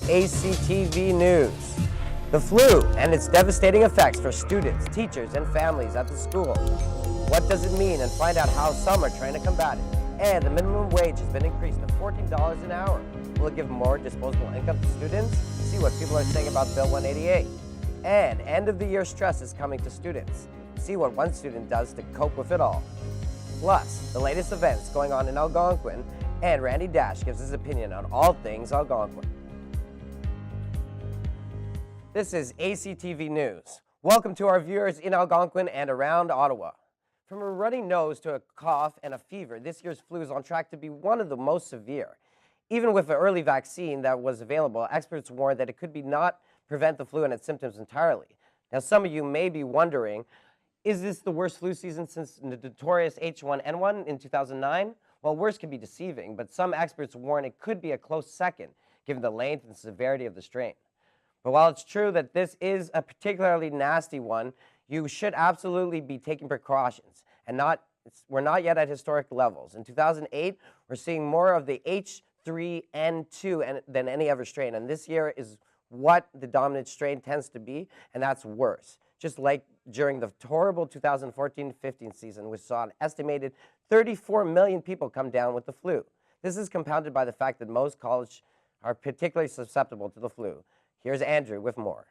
ACTV News. The flu and its devastating effects for students, teachers, and families at the school. What does it mean, and find out how some are trying to combat it. And the minimum wage has been increased to $14 an hour. Will it give more disposable income to students? See what people are saying about Bill 188. And end of the year stress is coming to students. See what one student does to cope with it all. Plus, the latest events going on in Algonquin, and Randy Dash gives his opinion on all things Algonquin. This is ACTV News. Welcome to our viewers in Algonquin and around Ottawa. From a runny nose to a cough and a fever, this year's flu is on track to be one of the most severe. Even with an early vaccine that was available, experts warn that it could not prevent the flu and its symptoms entirely. Now, some of you may be wondering, is this the worst flu season since the notorious H1N1 in 2009? Well, worse can be deceiving, but some experts warn it could be a close second, given the length and severity of the strain. But while it's true that this is a particularly nasty one, you should absolutely be taking precautions, and we're not yet at historic levels. In 2008, we're seeing more of the H3N2 than any other strain, and this year is what the dominant strain tends to be, and that's worse. Just like during the horrible 2014-15 season, we saw an estimated 34 million people come down with the flu. This is compounded by the fact that most colleges are particularly susceptible to the flu. Here's Andrew with more.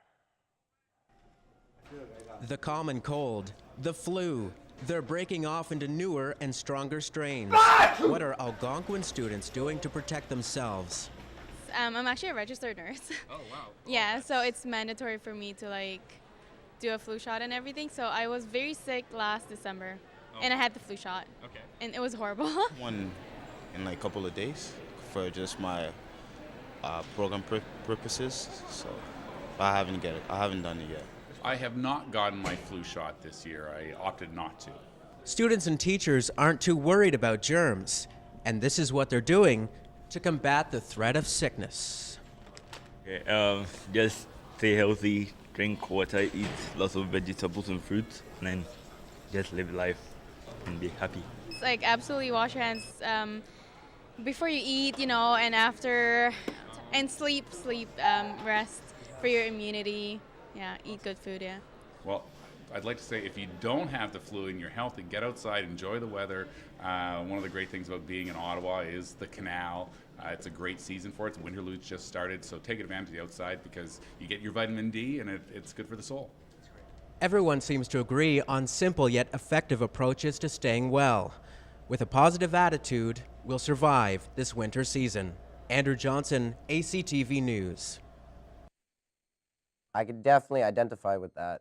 The common cold, the flu, they're breaking off into newer and stronger strains. What are Algonquin students doing to protect themselves? I'm actually a registered nurse. Oh, wow. Yeah, so it's mandatory for me to do a flu shot and everything. So I was very sick last December, and I had the flu shot. Okay. And it was horrible. One in a couple of days for just my program purposes. So I haven't done it yet. I have not gotten my flu shot this year. I opted not to. Students and teachers aren't too worried about germs, and this is what they're doing to combat the threat of sickness. Okay, just stay healthy, drink water, eat lots of vegetables and fruits, and then just live life and be happy. It's absolutely wash your hands before you eat, and after, and sleep, rest for your immunity. Yeah, eat good food, yeah. Well, I'd like to say if you don't have the flu and you're healthy, get outside, enjoy the weather. One of the great things about being in Ottawa is the canal. It's a great season for it. Winterlute's just started, so take advantage of the outside because you get your vitamin D and it's good for the soul. Everyone seems to agree on simple yet effective approaches to staying well. With a positive attitude, we'll survive this winter season. Andrew Johnson, ACTV News. I could definitely identify with that.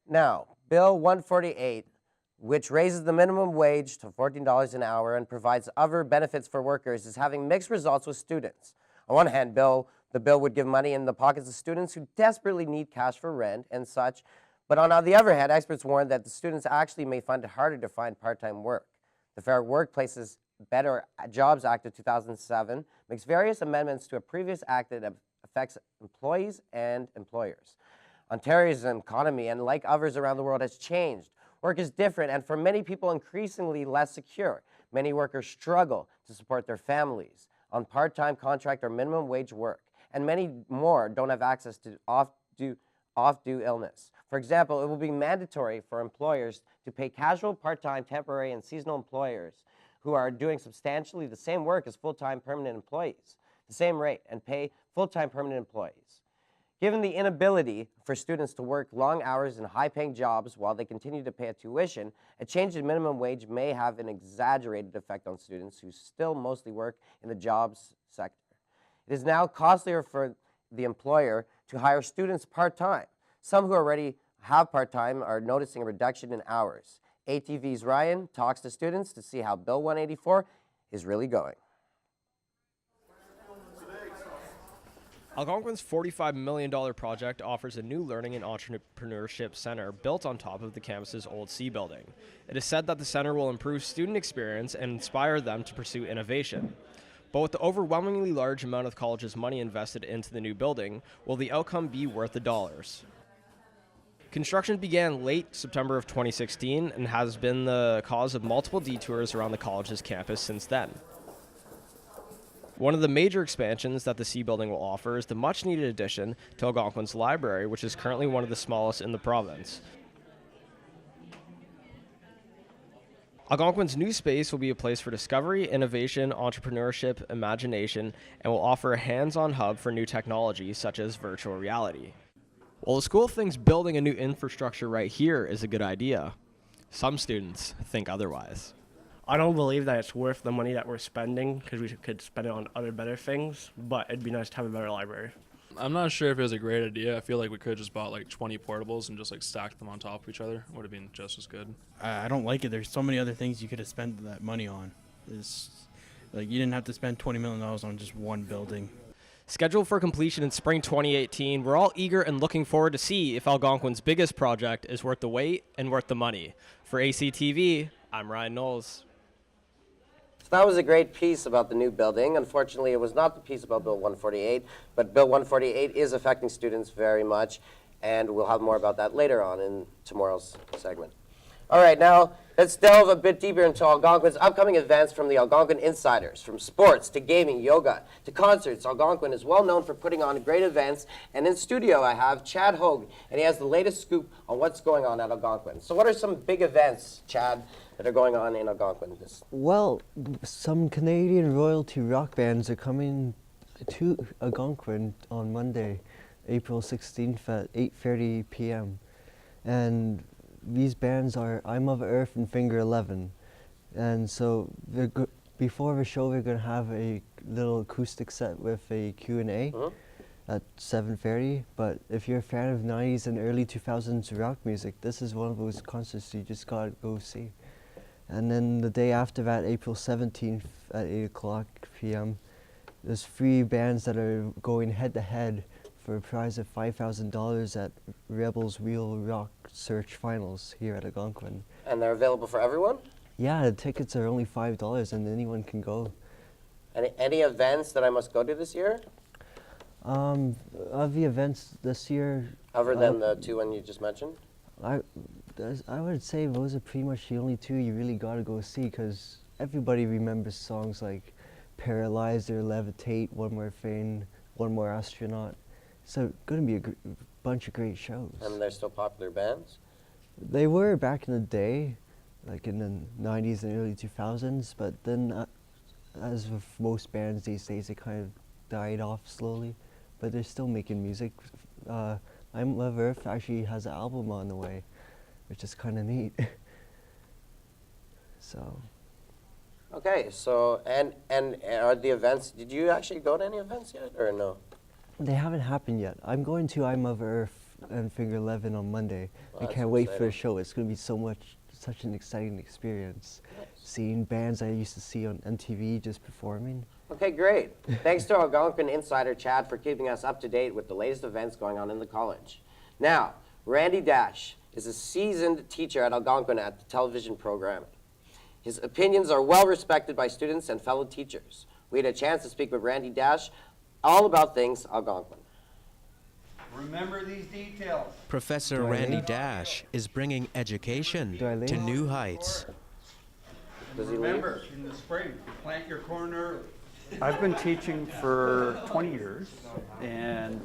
Now, Bill 148, which raises the minimum wage to $14 an hour and provides other benefits for workers, is having mixed results with students. On one hand, the bill would give money in the pockets of students who desperately need cash for rent and such, but on the other hand, experts warn that the students actually may find it harder to find part-time work. The Fair Workplaces Better Jobs Act of 2007 makes various amendments to a previous act that affects employees and employers. Ontario's economy, and like others around the world, has changed. Work is different and for many people increasingly less secure. Many workers struggle to support their families on part-time contract or minimum wage work, and many more don't have access to off-due illness. For example, it will be mandatory for employers to pay casual, part-time, temporary, and seasonal employers who are doing substantially the same work as full-time permanent employees, the same rate, and pay full-time permanent employees. Given the inability for students to work long hours in high-paying jobs while they continue to pay a tuition, a change in minimum wage may have an exaggerated effect on students who still mostly work in the jobs sector. It is now costlier for the employer to hire students part-time. Some who already have part-time are noticing a reduction in hours. ATV's Ryan talks to students to see how Bill 184 is really going. Algonquin's $45 million project offers a new learning and entrepreneurship center built on top of the campus's old C building. It is said that the center will improve student experience and inspire them to pursue innovation. But with the overwhelmingly large amount of the college's money invested into the new building, will the outcome be worth the dollars? Construction began late September of 2016 and has been the cause of multiple detours around the college's campus since then. One of the major expansions that the C building will offer is the much-needed addition to Algonquin's library, which is currently one of the smallest in the province. Algonquin's new space will be a place for discovery, innovation, entrepreneurship, imagination, and will offer a hands-on hub for new technologies such as virtual reality. Well, the school thinks building a new infrastructure right here is a good idea. Some students think otherwise. I don't believe that it's worth the money that we're spending because we could spend it on other better things, but it'd be nice to have a better library. I'm not sure if it was a great idea. I feel like we could have just bought like 20 portables and just like stacked them on top of each other. Would have been just as good. I don't like it. There's so many other things you could have spent that money on. It's like you didn't have to spend $20 million on just one building. Scheduled for completion in spring 2018, we're all eager and looking forward to see if Algonquin's biggest project is worth the wait and worth the money. For ACTV, I'm Ryan Knowles. That was a great piece about the new building. Unfortunately, it was not the piece about Bill 148, but Bill 148 is affecting students very much, and we'll have more about that later on in tomorrow's segment. All right, now let's delve a bit deeper into Algonquin's upcoming events from the Algonquin Insiders. From sports to gaming, yoga to concerts, Algonquin is well known for putting on great events. And in studio, I have Chad Hogue, and he has the latest scoop on what's going on at Algonquin. So what are some big events, Chad, that are going on in Algonquin? Well, some Canadian royalty rock bands are coming to Algonquin on Monday, April 16th at 8:30 p.m. And these bands are I'm of Earth and Finger 11. And so before the show, we're going to have a little acoustic set with a Q&A at 7:30. But if you're a fan of 90s and early 2000s rock music, this is one of those concerts you just got to go see. And then the day after that, April 17th at 8 o'clock p.m., there's 3 bands that are going head-to-head for a prize of $5,000 at Rebels Real Rock Search Finals here at Algonquin. And they're available for everyone? Yeah, the tickets are only $5 and anyone can go. Any events that I must go to this year? Of the events this year... Other than the 2 one you just mentioned? I would say those are pretty much the only 2 you really got to go see because everybody remembers songs like Paralyzed or Levitate, One More Thing, One More Astronaut. So going to be a bunch of great shows. And they're still popular bands? They were back in the day, like in the 90s and early 2000s, but then as with most bands these days, they kind of died off slowly, but they're still making music. I'm Love Earth actually has an album on the way, which is kind of neat. So. Okay, so, and are the events, did you actually go to any events yet, or no? They haven't happened yet. I'm going to I'm of Earth and Finger 11 on Monday. Well, I can't wait for the show. It's going to be such an exciting experience. Nice. Seeing bands I used to see on MTV just performing. Okay, great. Thanks to Algonquin Insider Chad for keeping us up to date with the latest events going on in the college. Now, Randy Dash is a seasoned teacher at Algonquin at the television programming. His opinions are well respected by students and fellow teachers. We had a chance to speak with Randy Dash all about things Algonquin. Remember these details. Professor Randy Dash is bringing education to new heights. Remember, in the spring, plant your corn early. I've been teaching for 20 years, and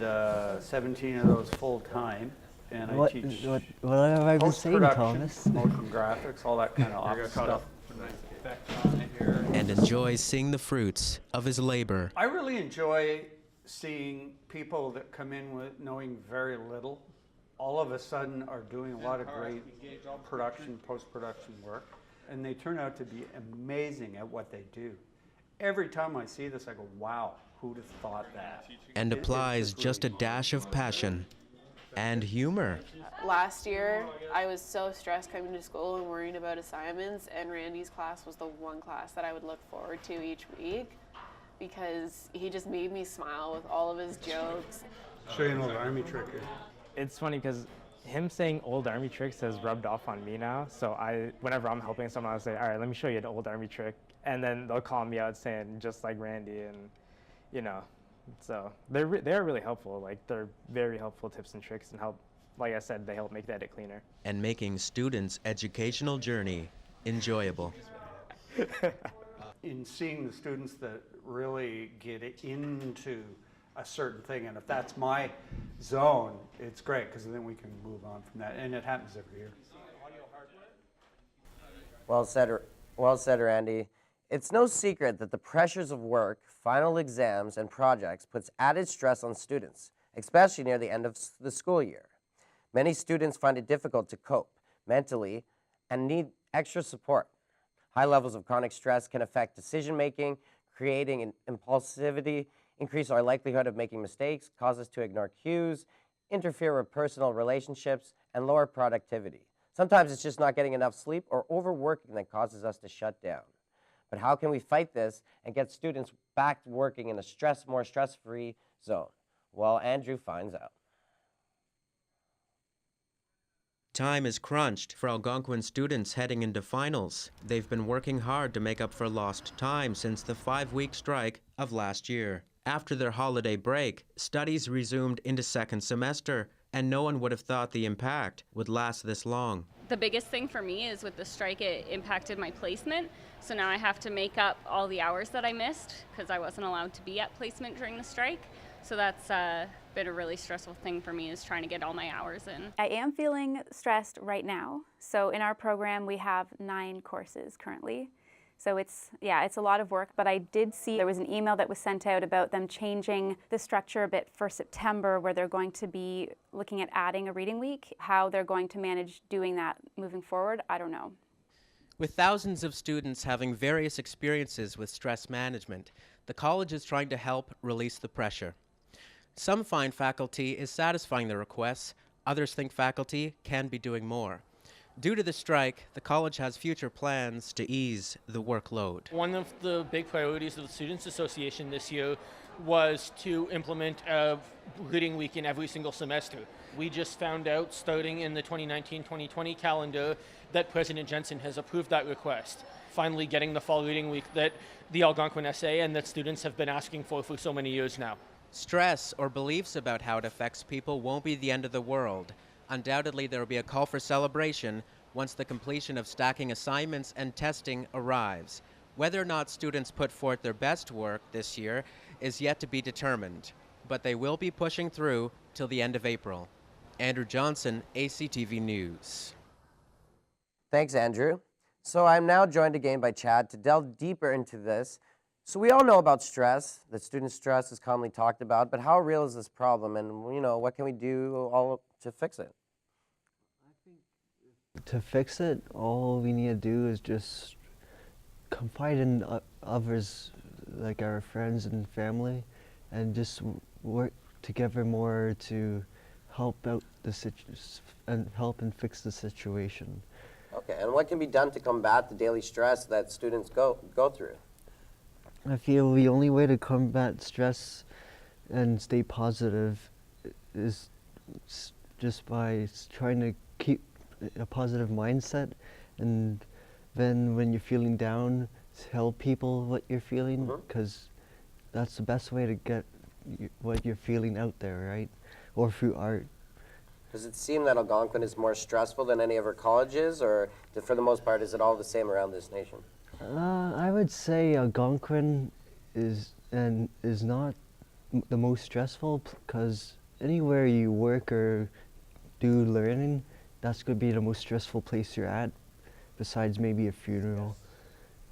17 of those full-time. And I teach what have I been saying, Thomas? Motion graphics, all that kind of office stuff. And enjoys seeing the fruits of his labor. I really enjoy seeing people that come in with knowing very little, all of a sudden are doing a lot of great production, post-production work, and they turn out to be amazing at what they do. Every time I see this, I go, wow, who'd have thought that? And applies just a dash of passion and humor. Last year, I was so stressed coming to school and worrying about assignments, and Randy's class was the one class that I would look forward to each week because he just made me smile with all of his jokes. Show you an old Army trick here. It's funny because him saying old Army tricks has rubbed off on me now, so whenever I'm helping someone, I'll say, all right, let me show you an old Army trick, and then they'll call me out saying, just like Randy, and you know, so they're really helpful. Like, they're very helpful tips and tricks, and help, like I said, they help make the edit cleaner. And making students' educational journey enjoyable. in seeing the students that really get into a certain thing, and if that's my zone, it's great because then we can move on from that, and it happens every year. Well said, Randy. It's no secret that the pressures of work, final exams, and projects puts added stress on students, especially near the end of the school year. Many students find it difficult to cope mentally and need extra support. High levels of chronic stress can affect decision-making, creating impulsivity, increase our likelihood of making mistakes, cause us to ignore cues, interfere with personal relationships, and lower productivity. Sometimes it's just not getting enough sleep or overworking that causes us to shut down. But how can we fight this and get students back to working in a more stress-free zone? Well, Andrew finds out. Time is crunched for Algonquin students heading into finals. They've been working hard to make up for lost time since the 5-week strike of last year. After their holiday break, studies resumed into second semester, and no one would have thought the impact would last this long. The biggest thing for me is with the strike, it impacted my placement. So now I have to make up all the hours that I missed because I wasn't allowed to be at placement during the strike. So that's been a really stressful thing for me, is trying to get all my hours in. I am feeling stressed right now. So in our program, we have 9 courses currently. So it's a lot of work, but I did see there was an email that was sent out about them changing the structure a bit for September, where they're going to be looking at adding a reading week. How they're going to manage doing that moving forward, I don't know. With thousands of students having various experiences with stress management, the college is trying to help release the pressure. Some find faculty is satisfying their requests, others think faculty can be doing more. Due to the strike, the college has future plans to ease the workload. One of the big priorities of the Students Association this year was to implement a reading week in every single semester. We just found out, starting in the 2019-2020 calendar, that President Jensen has approved that request, finally getting the fall reading week that the Algonquin SA and that students have been asking for so many years now. Stress or beliefs about how it affects people won't be the end of the world. Undoubtedly, there will be a call for celebration once the completion of stacking assignments and testing arrives. Whether or not students put forth their best work this year is yet to be determined, but they will be pushing through till the end of April. Andrew Johnson, ACTV News. Thanks, Andrew. So I'm now joined again by Chad to delve deeper into this. So we all know about stress, that student stress is commonly talked about, but how real is this problem, and what can we do all to fix it? To fix it, all we need to do is just confide in others, like our friends and family, and just work together more to help out and fix the situation. Okay, and what can be done to combat the daily stress that students go through? I feel the only way to combat stress and stay positive is just by trying to keep a positive mindset, and then when you're feeling down, tell people what you're feeling, because that's the best way to get what you're feeling out there, right? Or through art. Does it seem that Algonquin is more stressful than any of our colleges, or for the most part, is it all the same around this nation? I would say Algonquin is not the most stressful, because anywhere you work or do learning, that's going to be the most stressful place you're at, besides maybe a funeral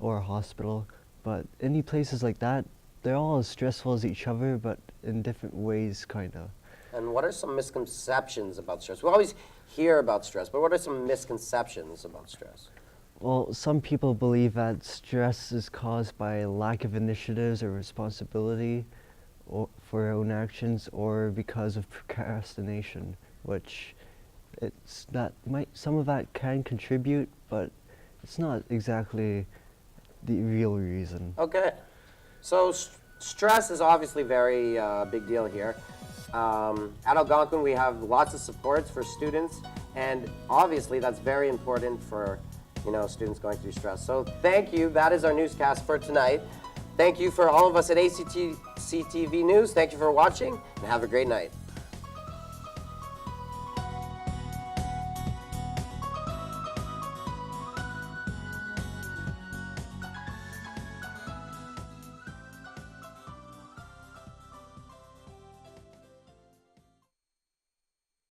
or a hospital. But any places like that, they're all as stressful as each other, but in different ways, kind of. And what are some misconceptions about stress? We always hear about stress, but what are some misconceptions about stress? Well, some people believe that stress is caused by a lack of initiatives or responsibility for their own actions, or because of procrastination, which some of that can contribute, but it's not exactly the real reason. Okay, so stress is obviously very big deal here. At Algonquin, we have lots of supports for students, and obviously that's very important for students going through stress. So thank you. That is our newscast for tonight. Thank you for all of us at ACTV News. Thank you for watching, and have a great night.